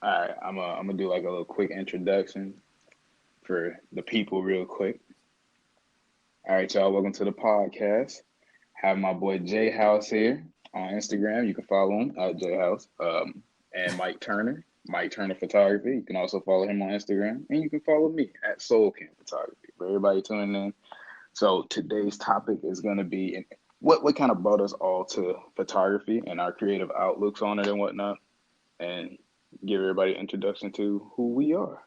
All right, I'm gonna do like a little quick introduction for the people, real quick. All right, y'all, welcome to the podcast. Have my boy Jaehouse here on Instagram. You can follow him at Jaehouse. And Mike Turner, Mike Turner Photography. You can also follow him on Instagram, and you can follow me at Solken Photography. For everybody tuning in. So today's topic is gonna be what kind of brought us all to photography and our creative outlooks on it and whatnot, and give everybody an introduction to who we are.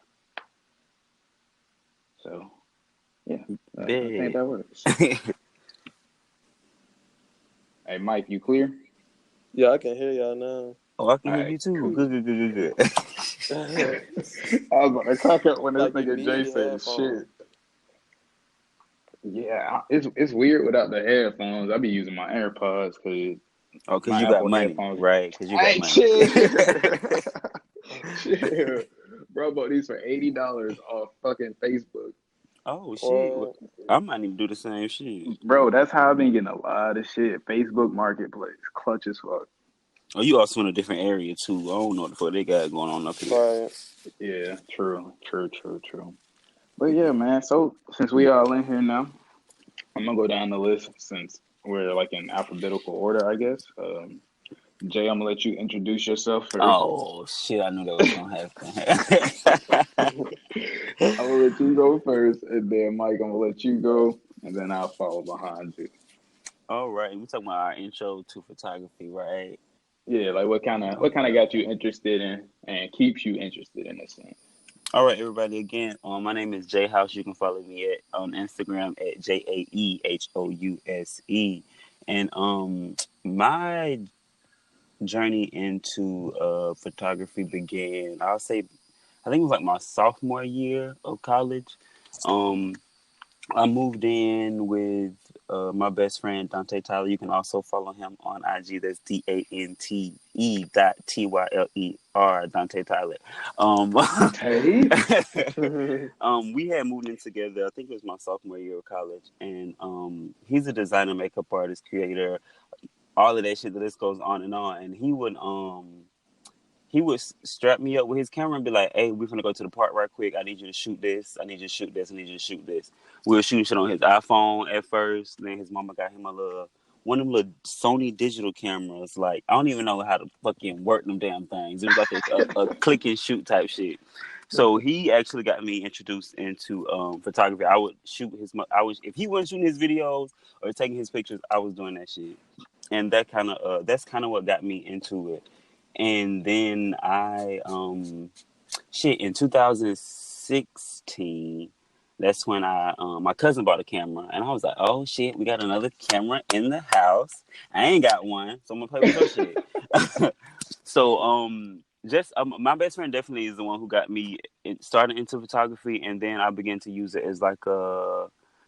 So yeah, I think Big. that works. Hey, Mike, you clear? Yeah, I can hear y'all now. Oh, I can All hear right, you too. cool. Good, good, good, good, good. I was about to crack up when this Like you nigga Jay need said headphones. shit. Yeah, it's weird without the headphones. I be using my AirPods because Oh, because my you got Apple money, headphones. right? Because you got Hey, money. chill, chill, bro. Bought these for $80 off fucking Facebook, Oh, shit. Well, I might even do the same shit. bro. That's how I've been getting a lot of shit. Facebook Marketplace, clutch as fuck. Oh, you also in a different area, too. I don't know what the fuck they got going on up here. right. Yeah, true, true, true, true. But yeah, man. So since we all in here now, I'm gonna go down the list since we're like in alphabetical order, I guess. Jay, I'm gonna let you introduce yourself first. Oh, shit. I knew that was going to happen. I'm gonna let you go first, and then Mike, I'm gonna let you go, and then I'll follow behind you. All right. We talking about our intro to photography, right? Yeah, like what kind of got you interested in and keeps you interested in this thing? All right, everybody. Again, my name is Jaehouse. You can follow me at on Instagram at Jaehouse, and my journey into photography began. I'll say, I think it was like my sophomore year of college. Um, I moved in with my best friend Dante Tyler. You can also follow him on IG. That's DANTE.TYLER Dante Tyler. Um, Dante? we had moved in together. I think it was my sophomore year of college, and he's a designer, makeup artist, creator, all of that shit. The list goes on and on. And he would strap me up with his camera and be like, "Hey, we're gonna go to the park right quick. I need you to shoot this. I need you to shoot this. I need you to shoot this." We were shooting shit on his iPhone at first. Then his mama got him one of them little Sony digital cameras. Like, I don't even know how to fucking work them damn things. It was like a click and shoot type shit. So he actually got me introduced into photography. I would shoot if he wasn't shooting his videos or taking his pictures, I was doing that shit. And that's kind of what got me into it. And then in 2016, that's when my cousin bought a camera, and I was like, oh shit, we got another camera in the house. I ain't got one, so I'm gonna play with your shit. So just my best friend definitely is the one who got me started into photography, and then I began to use it as like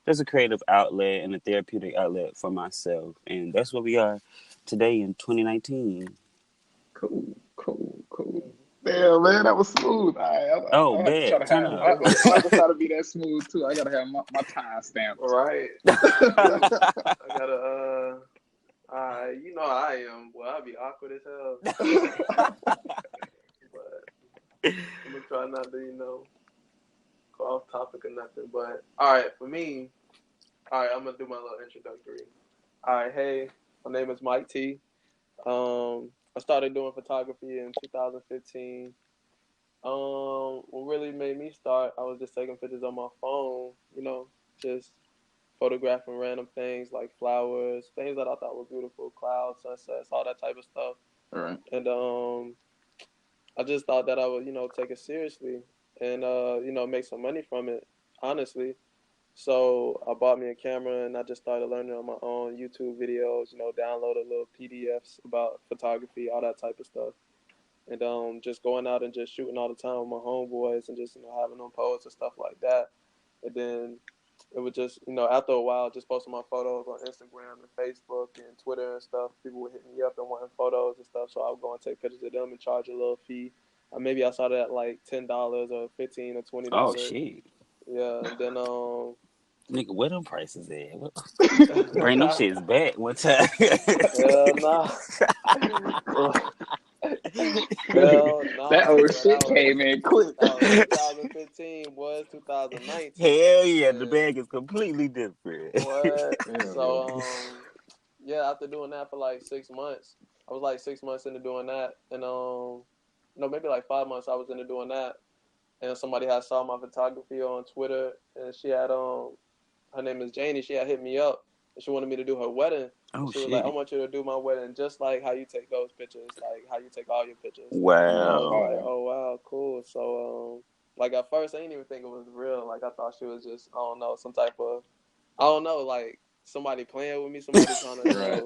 just a creative outlet and a therapeutic outlet for myself, and that's where we are today in 2019. Cool, cool, cool. Damn, man, that was smooth. Oh, I have to try bad. to Turn have. up. I have to try to be that smooth too. I gotta have my time stamped. Right. I gotta you know how I am. Well, I'll be awkward as hell. But I'm gonna try not to, go off topic or nothing. But alright, for me, I'm gonna do my little introductory. Alright, hey, my name is Mike T. I started doing photography in 2015. What really made me start, I was just taking pictures on my phone, just photographing random things like flowers, things that I thought were beautiful, clouds, sunsets, all that type of stuff. All right. And I just thought that I would, take it seriously and, make some money from it, honestly. So I bought me a camera and I just started learning on my own YouTube videos, downloaded little PDFs about photography, all that type of stuff. And just going out and just shooting all the time with my homeboys and just, having them posts and stuff like that. And then it would just, after a while, just posting my photos on Instagram and Facebook and Twitter and stuff. People would hit me up and wanting photos and stuff. So I would go and take pictures of them and charge a little fee. Maybe I started at like $10 or $15 or Oh $20. shit, Yeah, and then nigga, where them prices at? Bring them shits back one time. hell nah. Hell That nah, old bro. shit came in quick. That was 2015, was 2019. Hell yeah, the And bag is completely different. what? Hell So yeah. yeah, after doing that for like 6 months, I was like 6 months into doing that, and no, maybe like 5 months I was into doing that, and somebody had saw my photography on Twitter, and she had her name is Janie. She had hit me up, and she wanted me to do her wedding. And Oh she was like, "I shit! want you to do my wedding just like how you take those pictures, like how you take all your pictures." And I was Wow. like, "Oh wow, cool." So like at first I didn't even think it was real. Like I thought she was just, I don't know, some type of, I don't know, like somebody playing with me, somebody trying to, Right.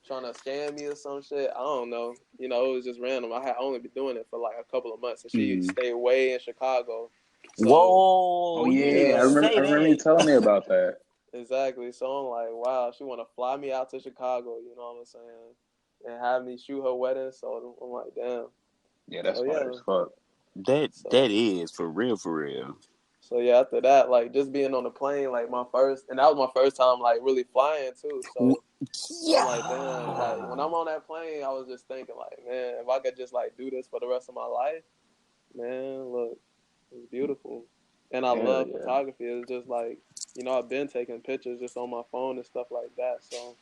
trying to scam me or some shit. I don't know. It was just random. I had only been doing it for like a couple of months, and she Mm. stayed way in Chicago. So Oh Whoa! You didn't yeah, even yeah, say I remember you that. telling me about that. exactly. So I'm like, wow, she want to fly me out to Chicago. You know what I'm saying? And have me shoot her wedding. So I'm like, damn. Yeah, that's So fire yeah. as fuck. That So is for real, for real. so yeah. After that, like just being on the plane, like my first, and that was my first time like really flying too. So I'm like, damn. Like when Yeah. I'm on that plane, I was just thinking, like, man, if I could just like do this for the rest of my life, man, look, it's beautiful. And I Hell love yeah. photography. It's just like, I've been taking pictures just on my phone and stuff like that. So,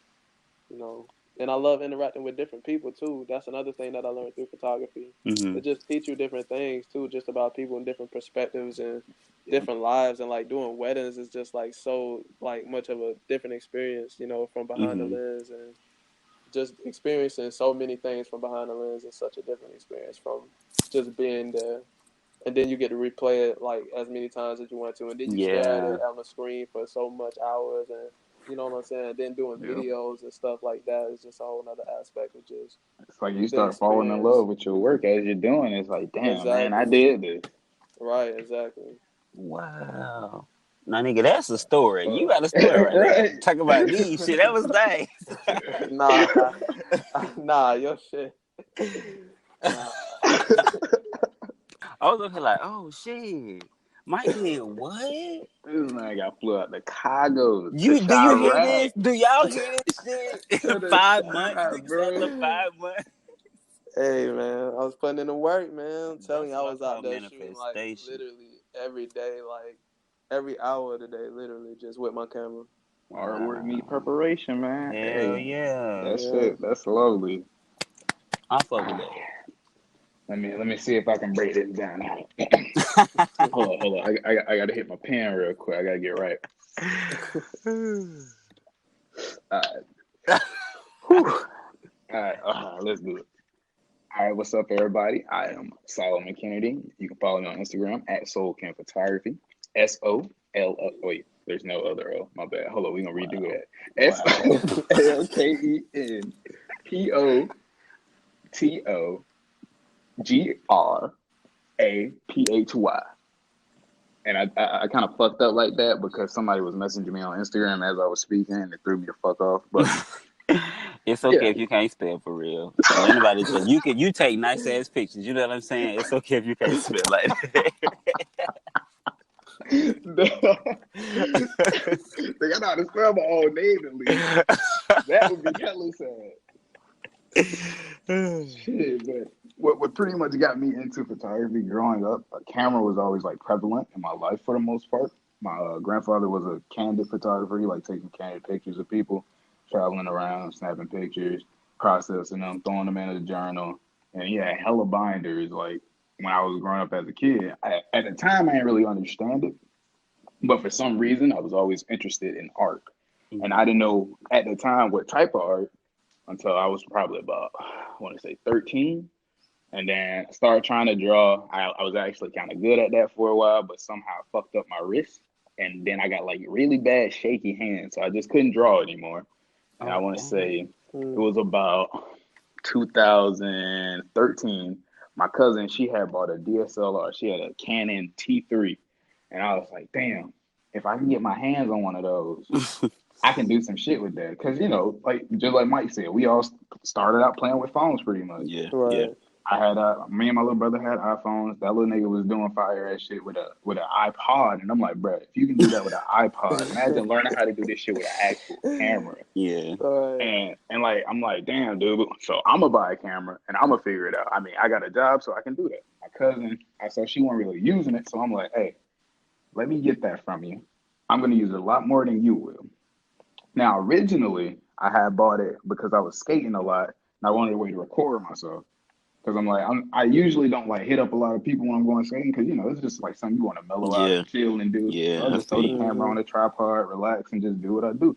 you know, and I love interacting with different people too. That's another thing that I learned through photography. Mm-hmm. It just teach you different things too, just about people and different perspectives and Yeah. different lives. And like doing weddings is just like so like much of a different experience, from behind the Mm-hmm. lens, and just experiencing so many things from behind the lens is such a different experience from just being there. And then you get to replay it like as many times as you want to, and then you stare at Yeah. it on the screen for so much hours, and you know what I'm saying. And then doing Yeah. videos and stuff like that is just a whole other aspect of just It's like you the start falling in experience. love with your work as you're doing. It's like, damn, man, I Exactly. did this. Right. Exactly. Wow. Now, nigga, that's a story. You Fuck. got a story right there. Right. Talk about me. Shit, that was nice. Nah, nah, your shit. Nah. I was looking like, oh, shit. Mike did what? This man got flew out to Chicago to Do you hear Chirac. this? Do y'all hear this shit? To the 5 months, shot, nigga said the bro. 5 months. Hey man, I was putting in the work, man. I'm telling That's you, I what I was out call there shooting like manifestation. literally every day, like every hour of the day, literally just with my camera. Artwork need Wow. preparation, man. Hell Hey, yeah. that's Yeah. it. That's lovely. I fuck with that. Let me see if I can break this down. Hold on. I gotta hit my pen real quick. I gotta get right. All right. Whew. All right. Let's do it. All right. What's up, everybody? I am Solomon Kennedy. You can follow me on Instagram at Solken Photography. SOL. Wait, there's no other O. My bad. Hold on. We're gonna redo Wow. that. Wow. SOLKENPOGRAPHY. And I kind of fucked up like that because somebody was messaging me on Instagram as I was speaking and it threw me the fuck off. But It's yeah. okay if you can't spell for real. Don't anybody say you take nice ass pictures. You know what I'm saying? It's okay if you can't spell like They got know how to spell my own name at least. That would be hella sad. Shit, but what pretty much got me into photography growing up, a camera was always like prevalent in my life for the most part. My grandfather was a candid photographer. He liked taking candid pictures of people, traveling around, snapping pictures, processing them, throwing them in a journal. And he had hella binders. Like when I was growing up as a kid, at the time I didn't really understand it, but for some reason I was always interested in art. And I didn't know at the time what type of art until I was probably about, I want to say 13. And then I started trying to draw. I was actually kind of good at that for a while, but somehow I fucked up my wrist. And then I got like really bad shaky hands. So I just couldn't draw anymore. And I Oh want to damn. say it was about 2013. My cousin, she had bought a DSLR. She had a Canon T3. And I was like, damn, if I can get my hands on one of those, I can do some shit with that. Because, like just like Mike said, we all started out playing with phones pretty much. Yeah, yeah. Right. I had me and my little brother had iPhones. That little nigga was doing fire ass shit with an iPod, and I'm like, bro, if you can do that with an iPod, imagine learning how to do this shit with an actual camera. Yeah. Right. And like I'm like, damn, dude. So I'm gonna buy a camera and I'm gonna figure it out. I mean, I got a job, so I can do that. My cousin, I saw she wasn't really using it, so I'm like, hey, let me get that from you. I'm gonna use it a lot more than you will. Now, originally, I had bought it because I was skating a lot, and I wanted a way to record myself. Because I'm like, I usually don't like hit up a lot of people when I'm going skating because, you know, it's just like something you want to mellow out Yeah. and chill and do. So I Yeah. I just throw feel the you. camera on the tripod, relax, and just do what I do.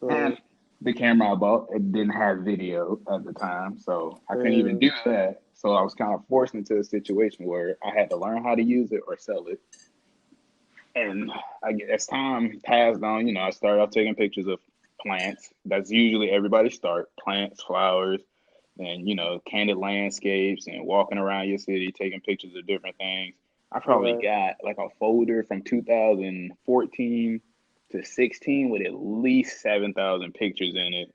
And Right. the camera I bought, it didn't have video at the time, so I couldn't even Damn. do that. So I was kind of forced into a situation where I had to learn how to use it or sell it. And as time passed on, you know, I started off taking pictures of plants. That's usually everybody's start. Plants, flowers, and, you know, candid landscapes and walking around your city, taking pictures of different things. I probably Right. got like a folder from 2014 to 16 with at least 7,000 pictures in it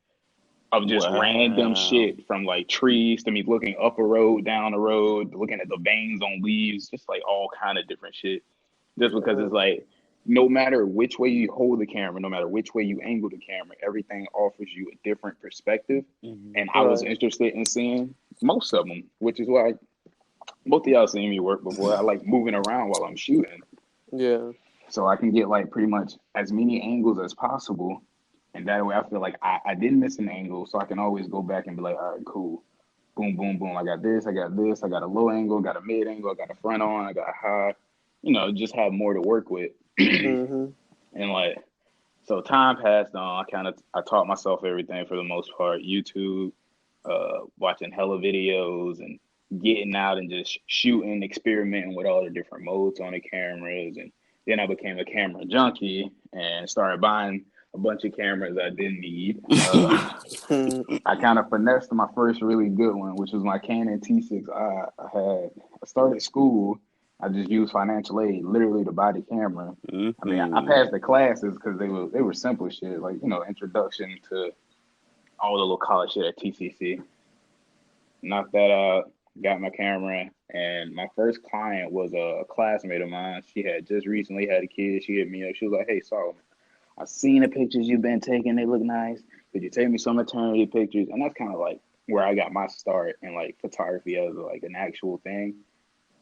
of just random Wow. shit from like trees to me looking up a road, down a road, looking at the veins on leaves, just like all kind of different shit. Just because it's Damn. like no matter which way you hold the camera, no matter which way you angle the camera, everything offers you a different perspective. Mm-hmm. And I was Right. interested in seeing most of them, which is why both of y'all seen me work before. I like moving around while I'm shooting, Yeah. so I can get like pretty much as many angles as possible. And that way, I feel like I didn't miss an angle, so I can always go back and be like, all right, cool. Boom, boom, boom. I got this, I got this, I got a low angle, got a mid angle, I got a front on, I got a high. You know, just have more to work with. Mhm. And like, so time passed on. I taught myself everything for the most part. YouTube, watching hella videos and getting out and just shooting, experimenting with all the different modes on the cameras. And then I became a camera junkie and started buying a bunch of cameras I didn't need. I kind of finessed my first really good one, which was my Canon T6i. I started school. I just used financial aid literally to buy the camera. I mean, I Mm-hmm. passed the classes because they were simple shit, like, you know, introduction to all the little college shit at TCC. Knocked that out, got my camera, and my first client was a classmate of mine. She had just recently had a kid. She hit me up. She was like, "Hey, Solomon, I seen the pictures you've been taking. They look nice. Could you take me some maternity pictures?" And that's kind of like where I got my start in like photography as like an actual thing.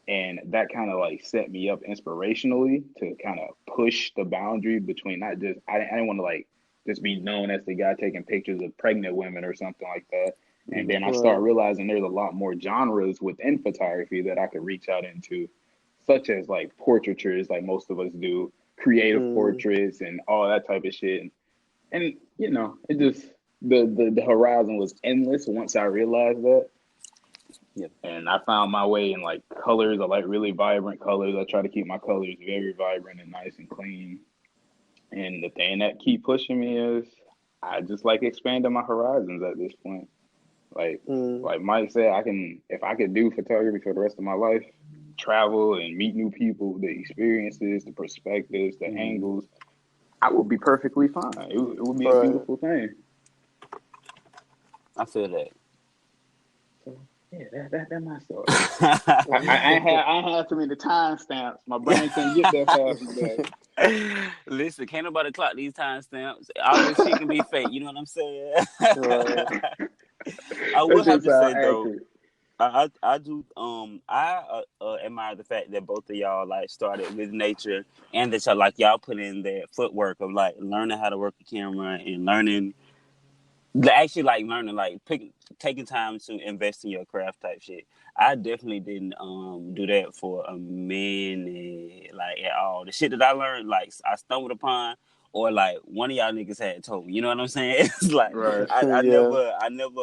And that kind of like set me up inspirationally to kind of push the boundary between not just I didn't want to like just be known as the guy taking pictures of pregnant women or something like that. And then I start Right. realizing there's a lot more genres within photography that I could reach out into, such as like portraitures, like most of us do, creative Mhm. portraits and all that type of shit. And you know, it just the horizon was endless once I realized that. Yep. And I found my way in like colors. I like really vibrant colors. I try to keep my colors very vibrant and nice and clean. And the thing that keep pushing me is I just like expanding my horizons at this point. Like Mhm. like Mike said, I can if I could do photography for the rest of my life, travel and meet new people, the experiences, the perspectives, the Mm-hmm. angles, I would be perfectly fine. It would be a Right. beautiful thing. I feel that. So yeah, that my story. I ain't had too many timestamps. My brain couldn't get that fast enough. Listen, can't nobody clock these timestamps. All this shit can be fake. You know what I'm saying? Right. I That will have shit to sound say though, accurate. I do admire the fact that both of y'all like started with nature and that y'all put in that footwork of like learning how to work the camera and learning actually like learning taking time to invest in your craft type shit. I definitely didn't do that for a minute like at all. The shit that I learned like I stumbled upon or like one of y'all niggas had told me. You know what I'm saying? It's like Right. Yeah. I never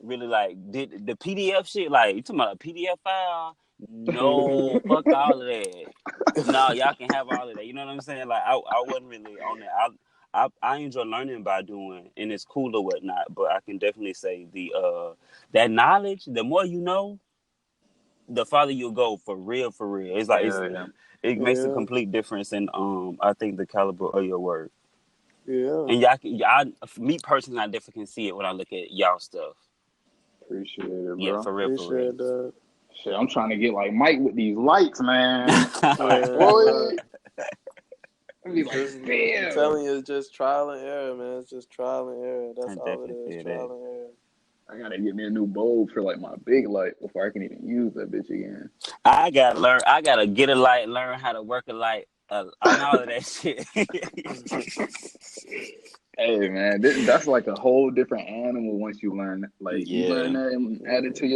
really like did the PDF shit. Like you talking about a PDF file? No, fuck all of that. No, y'all can have all of that. You know what I'm saying? Like I wasn't really on that. I enjoy learning by doing, and it's cool or whatnot. But I can definitely say that knowledge, the more you know, the farther you'll go for real, for real. It's like Hell yeah. it makes a Yeah. complete difference in I think the caliber of your work. Yeah. And y'all, me personally, I definitely can see it when I look at y'all stuff. Appreciate it, Yeah, bro. for real, for real. Appreciate that. Shit, I'm trying to get like Mike with these lights, man. Like, Man, boy, look, I'd be like, just I'm damn. telling you, it's just trial and error, man. It's just trial and error. I That's all it definitely is, feel that. trial and error. I gotta get me a new bulb for like my big light before I can even use that bitch again. I gotta get a light, learn how to work a light, and all of that shit. Hey man, that's like a whole different animal once you learn. Like you learn Yeah. that and add it to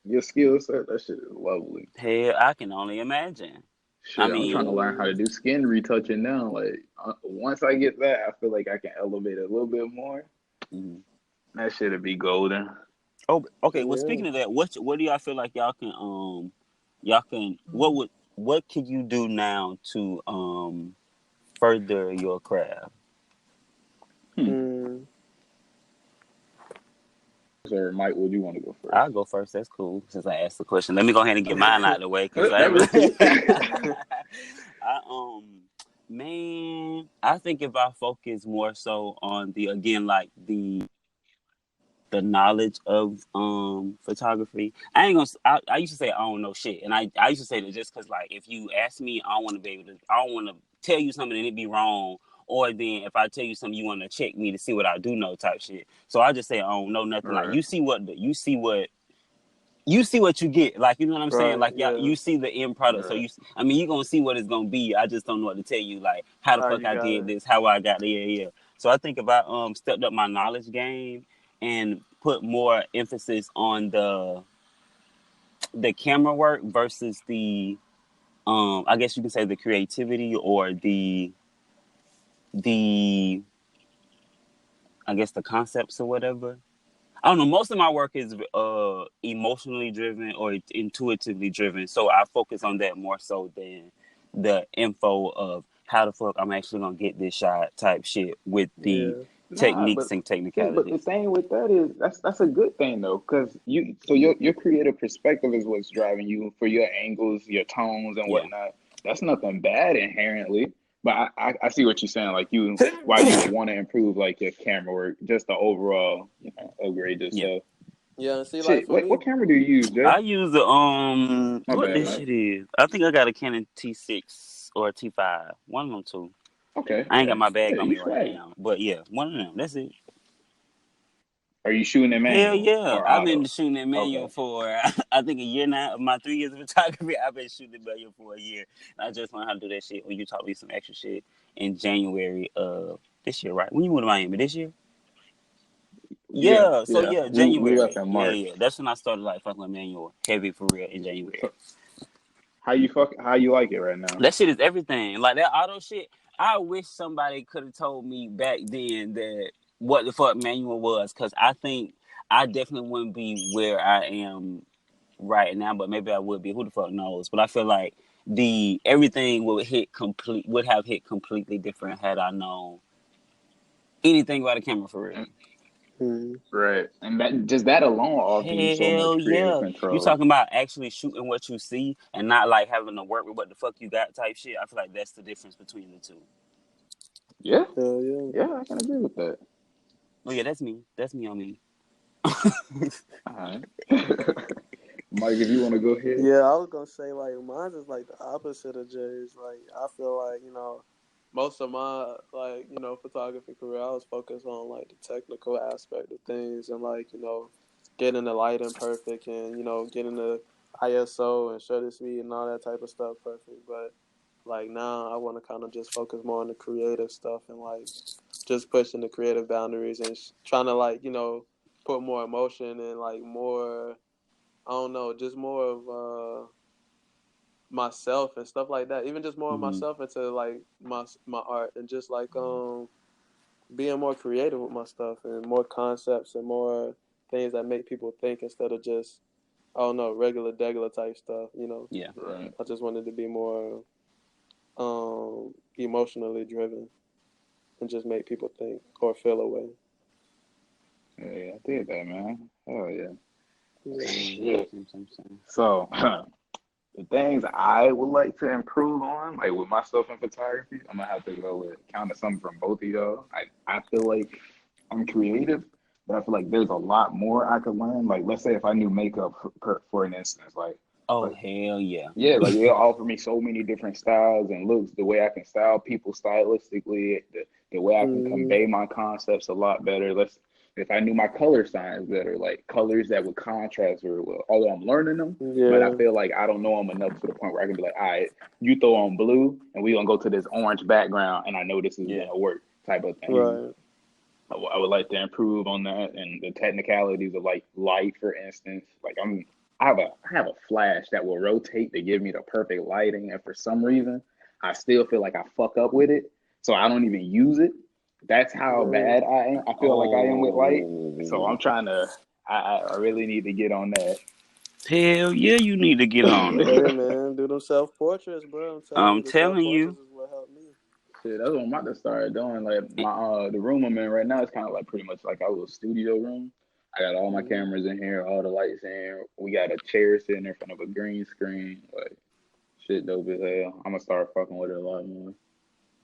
your skill set. That shit is lovely. Hell, I can only imagine. I Shit, I'm trying to mean, learn how to do skin retouching now. Like once I get that, I feel like I can elevate it a little bit more. mhm. That shit'll be golden. Oh, okay. Well, Yeah. speaking of that, what do y'all feel like what could you do now to further your craft? Mm. Sir, Mike, would you want to go I'll first? go first. That's cool. Since I asked the question, let me go ahead and get mine out of the way because I That ain't was really. cool. I man, I think if I focus more so on the again like the knowledge of photography. I ain't gonna. I used to say I don't know shit, and I used to say that just because like if you ask me, I don't want to be able to. I don't want to tell you something and it be wrong, or then if I tell you something, you want to check me to see what I do know type shit. So I just say I don't know nothing. Like Right, you see what you get. Like, you know what I'm saying? Right, Like, yeah, yeah. you see the end product. So right. I mean, you're gonna see what it's gonna be. I just don't know what to tell you. Like, how the How fuck you I got did it. this, how I got it. Yeah, yeah. So I think if I stepped up my knowledge game and put more emphasis on the camera work versus the I guess you can say the creativity or the I guess the concepts or whatever. I don't know. Most of my work is emotionally driven or intuitively driven, so I focus on that more so than the info of how the fuck I'm actually gonna get this shot type shit with the Yeah. Nah, techniques but and see, but the technicalities. thing with that is that's a good thing though, because your creative perspective is what's driving you for your angles, your tones, and Yeah, whatnot. That's nothing bad inherently. But I see what you're saying. Like why you would want to improve like your camera work, just the overall, upgrade yeah. yourself. Yeah, and see, like Shit, for me, what camera do you use, Jay? I use the My what bad, this Mike. shit is. I think I got a Canon T6 or a T5, one of them two. Okay, I ain't got okay, my yeah, bag on you me right swag. now, but yeah, one of them. That's it. Are you shooting in Hell manual yeah. or I've been auto? shooting that manual Okay, for I think a year now. Of my 3 years of photography, I've been shooting the manual for a year. And I just learned how to do that shit when you taught me some extra shit in January of this year, right? When you moved to Miami this year? yeah, Yeah, so yeah. yeah, We left January. in Yeah, March. yeah. That's when I started like fucking with manual heavy for real in January. So how you like it right now? That shit is everything. Like that auto shit. I wish somebody could have told me back then that what the fuck manual was, because I think I definitely wouldn't be where I am right now, but maybe I would be. Who the fuck knows? But I feel like the everything would have hit completely different had I known anything about a camera for real. mm, Right. And that alone offers you so Hell much creative yeah. You control. talking about actually shooting what you see and not like having to work with what the fuck you got type shit. I feel like that's the difference between the two. Yeah, hell yeah. yeah, I can agree with that. Oh yeah, that's me. That's me on me. All right. Mike, if you want to go ahead. Yeah, I was gonna say like mine is like the opposite of Jay's. Like I feel like most of my photography career, I was focused on like the technical aspect of things and like getting the lighting perfect and getting the ISO and shutter speed and all that type of stuff perfect. But like now, I want to kind of just focus more on the creative stuff and like just pushing the creative boundaries and trying to like put more emotion and like more. I don't know, just more of myself and stuff like that. Even just more of Hmm. myself into like my art and just like being more creative with my stuff and more concepts and more things that make people think instead of just I don't know regular degular type stuff. Yeah. Right. I just wanted to be more emotionally driven and just make people think or feel a way. Yeah, I did that, man. Hell yeah. Yeah. Same, Shit. same, same, same. So, the things I would like to improve on, like with myself in photography, I'm gonna have to go with kind of something from both of y'all. I feel like I'm creative, but I feel like there's a lot more I could learn. Like, let's say if I knew makeup for an instance, Oh, like hell yeah. yeah, like it'll offer me so many different styles and looks, the way I can style people stylistically, the way I can Mm-hmm. convey my concepts a lot better. If I knew my color signs better, like colors that would contrast very well. Although I'm learning them, but I Yeah. feel like I don't know them enough to the point where I can be like, all right, you throw on blue and we gonna go to this orange background and I know this is Yeah. gonna work type of thing. Right. I would like to improve on that and the technicalities of like light, for instance. I have a flash that will rotate to give me the perfect lighting, and for some reason, I still feel like I fuck up with it, so I don't even use it. That's how Damn. bad I am. I feel like I am with light, so Oh, I'm trying to. I really need to get on that. hell yeah, you need to get on it. Hey man, do them self portraits, bro. I'm telling you, I'm the self telling you. portraits is what helped me. Shit, that's what I'm about to start doing. Like my the room I'm in right now is kind of like pretty much like our little studio room. I got all my Mm-hmm. cameras in here, all the lights in here. We got a chair sitting in front of a green screen. Like shit, dope as hell. I'm gonna start fucking with it a lot more.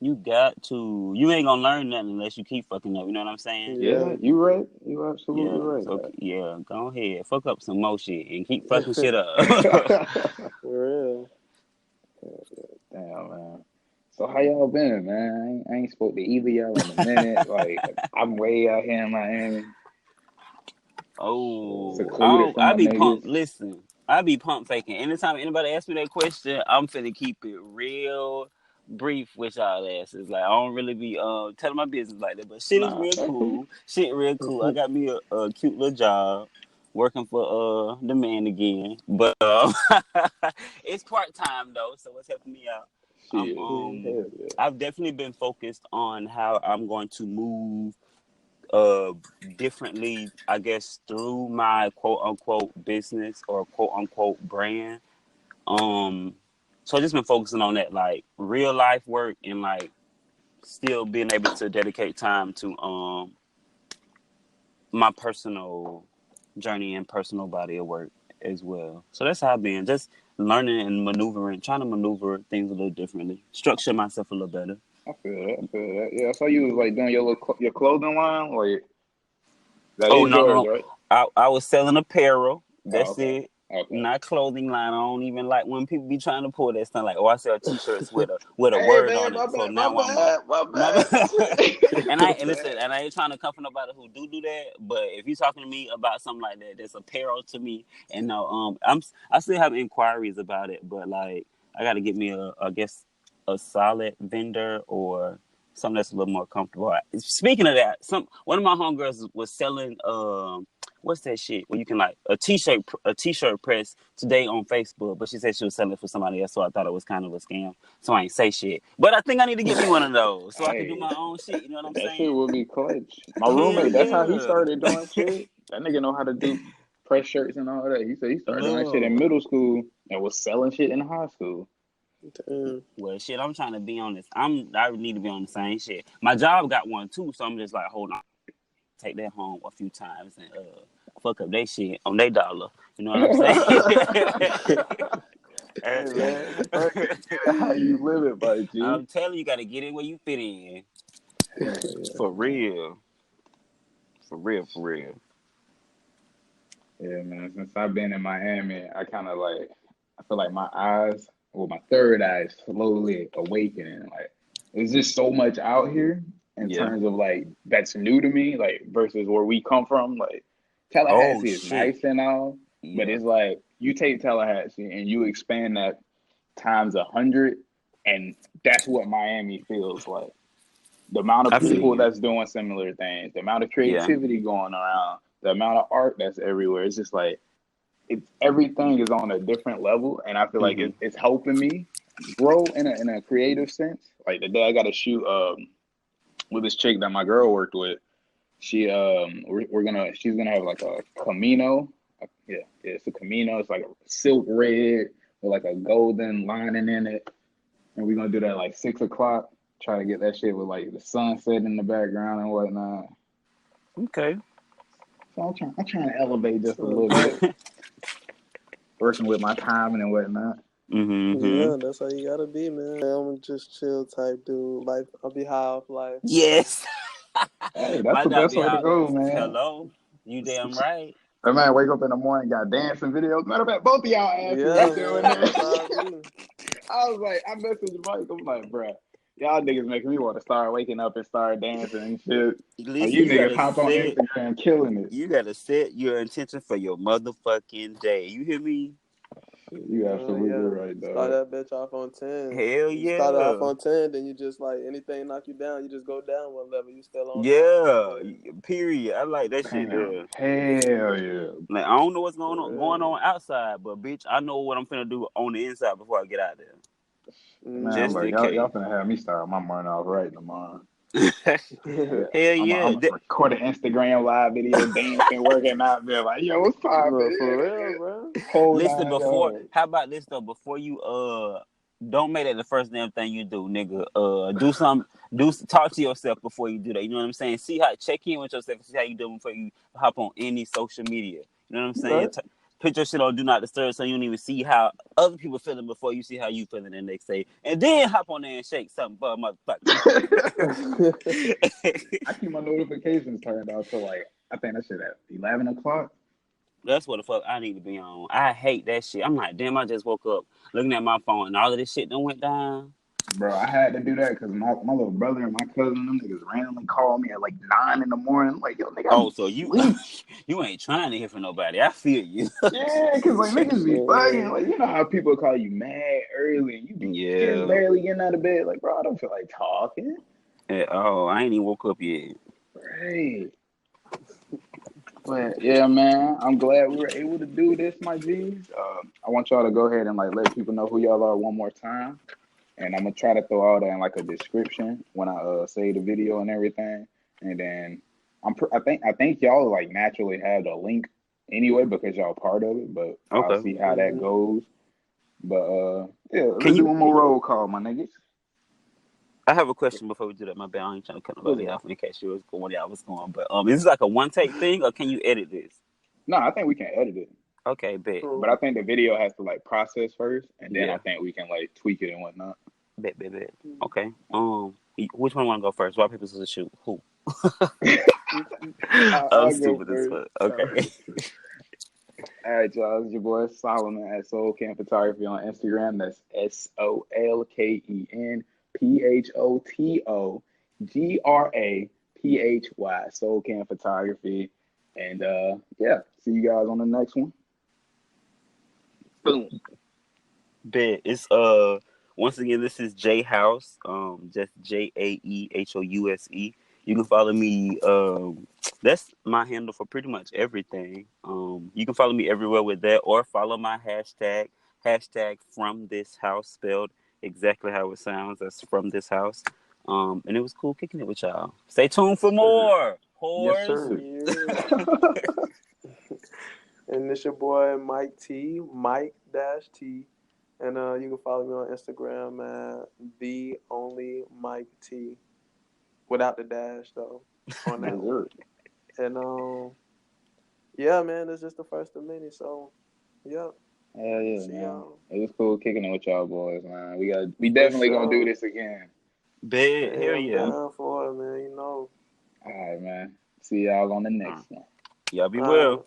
You got to. You ain't gonna learn nothing unless you keep fucking up. You know what I'm saying? Yeah, Yeah. you right. You absolutely Yeah. right. So yeah, go ahead, fuck up some more shit and keep fucking shit up. For real. Damn, man. So how y'all been, man? I ain't spoke to either of y'all in a minute. Like I'm way out here in Miami, secluded I from my be pump. niggas. Listen, I be pump faking. Anytime anybody asks me that question, I'm finna keep it real brief with y'all asses. Like I don't really be telling my business like that, but shit is Nah, real that's cool. cool. Shit real cool. I got me a cute little job working for the man again, but it's part time though, so it's helping me out. I'm Shit, hell yeah. I've definitely been focused on how I'm going to move differently, I guess, through my quote unquote business or quote unquote brand. Um, so I just been focusing on that, like real life work and like still being able to dedicate time to my personal journey and personal body of work as well. So that's how I've been just learning and maneuvering, trying to maneuver things a little differently, structure myself a little better. I feel that. I feel that. Yeah, I saw you was like doing your your clothing line. Like that Oh is no, no, yours, no. right? I was selling apparel. Oh, That's okay. it. Okay. Not clothing line. I don't even like when people be trying to pull that stuff. Like, oh, I sell t-shirts with a Hey word man, on my it. So bad, my now I'm a bad, my my bad. and My and listen, bad. and I ain't trying to come from nobody who do that. But if you talking to me about something like that, that's apparel to me. And no, I still have inquiries about it, but like I got to get me I guess a solid vendor or something that's a little more comfortable. Speaking of that, one of my homegirls was selling what's that shit where you can like a t-shirt press today on Facebook, but she said she was selling it for somebody else, so I thought it was kind of a scam. So I ain't say shit. But I think I need to get me one of those so I can do Hey, my own shit. You know what I'm that shit saying? would be clutch. My Hell roommate, that's how he yeah. started doing shit. That nigga know how to do press shirts and all that. He said he started doing that shit in Lord. middle school and was selling shit in high school. Damn. Well, shit, I'm trying to be on this. I need to be on the same shit. My job got one too, so I'm just like, hold on, take that home a few times and fuck up they shit on their dollar. You know what I'm saying? Hey man, that's how you live it, by G. I'm telling you, you got to get in where you fit in. Hell yeah, For man. real. For real, for real. Yeah, man. Since I've been in Miami, I kind of like, I feel like my eyes, well, my third eye is slowly awakening. Like, there's just so much out here in Yeah. terms of like that's new to me, like versus where we come from. Like, Oh, Tallahassee is shit. nice and all, but Yeah. it's like you take Tallahassee and you expand that times 100, and that's what Miami feels like. The amount of I feel people you. that's doing similar things, the amount of Yeah. creativity going around, the amount of art that's everywhere. It's just like it's everything is on a different level, and I feel like Mm-hmm. it's helping me grow in a creative sense. Like the day I got to shoot with this chick that my girl worked with. She she's gonna have like a Camino. Yeah, it's a Camino. It's like a silk red with like a golden lining in it, and we're gonna do that like 6 o'clock. Try to get that shit with like the sunset in the background and whatnot. Okay. So I'm trying to elevate just a So little bit, dope. working with my timing and whatnot. Mm-hmm. Yeah, that's how you gotta be, man. I'm just chill type dude. Life, I'll be high off life. Yes. Hey, that's Might the not best be way to out. go, man. Hello, you damn right. That man wake up in the morning, got dancing videos. Matter of fact, both of y'all asses Yeah, was doing man, that's that. how I be. I was like, I messaged Mike. I'm like, bruh, y'all niggas making me want to start waking up and start dancing and shit. Like, Listen, you niggas hop on Instagram killing it. you gotta set your intention for your motherfucking day. You hear me? You absolutely Yeah. right, Start dog. that bitch off on 10. Hell You start it off yeah. on 10, then you just like anything knock you down, you just go down one level. You still on 9. You know Yeah. what I mean? Period. I like that shit Damn. there. Hell yeah. Like I don't know what's For going real. on outside, but bitch, I know what I'm finna do on the inside before I get out there. Man, Just look, in y'all case. finna have me start my morning off right tomorrow. Look, Hell I'm yeah. gonna record an Instagram live video, dancing, working out there. Like, yo, what's poppin'? for real, bro. Whole Listen, nine yards. how about this though? Before you don't make that the first damn thing you do, nigga. Do some talk to yourself before you do that. You know what I'm saying? Check in with yourself and see how you doing before you hop on any social media. You know what I'm saying? Right? Put your shit on do not disturb so you don't even see how other people feeling before you see how you feeling the next day. And then hop on there and shake something for a motherfucker. I keep my notifications turned off till like, I think that shit at 11 o'clock. That's what the fuck I need to be on. I hate that shit. I'm like, damn, I just woke up looking at my phone and all of this shit done went down. Bro, I had to do that because my little brother and my cousin, them niggas randomly called me at like 9 in the morning. I'm like, yo, nigga, I'm Oh, so you asleep. you ain't trying to hear from nobody. I feel you. Yeah, because like niggas be bugging. Man. Like, you know how people call you mad early and you be just Yeah. barely getting out of bed. Like, bro, I don't feel like talking. Oh, I ain't even woke up yet. Right. But yeah, man, I'm glad we were able to do this, my G's. I want y'all to go ahead and like let people know who y'all are one more time. And I'm gonna try to throw all that in like a description when I say the video and everything. And then I think y'all like naturally have the link anyway because y'all part of it. But I'll Okay. see how that goes. But yeah, Can let's do you? one more roll call, my niggas. I have a question before we do that. My bad. I ain't trying to cut What's nobody up? off in case you was going where I was going. But is this like a one take thing or can you edit this? No, I think we can edit it. Okay, bet. But I think the video has to like process first, and then I Yeah, think we can like tweak it and whatnot. bet. Okay. Which one want to go first? Rock paper scissors shoot. Who? I'm I'll go stupid as first. fuck. Okay. All right, y'all. It's your boy Solomon at Solken Photography on Instagram. That's SolkenPhotography. Solken Photography. And yeah, see you guys on the next one. Boom. Bet. It's once again this is Jaehouse. Just Jaehouse. You can follow me. That's my handle for pretty much everything. You can follow me everywhere with that, or follow my hashtag from this house, spelled exactly how it sounds. That's from this house. And it was cool kicking it with y'all. Stay tuned for more Yes, whores. sir. Yeah. And it's your boy Mike T, Mike-T. And you can follow me on Instagram at the only Mike T. Without the dash though. On Yes, that one. sir. And yeah, man, this is the first of many, so yeah. Hell yeah, See man. y'all. It was cool kicking it with y'all boys, man. We For definitely gonna do sure. this again. Bet. Hey, Hell I'm yeah. down for it, man, you know. All right, man. See y'all on the Uh, next one. Y'all be All well. right.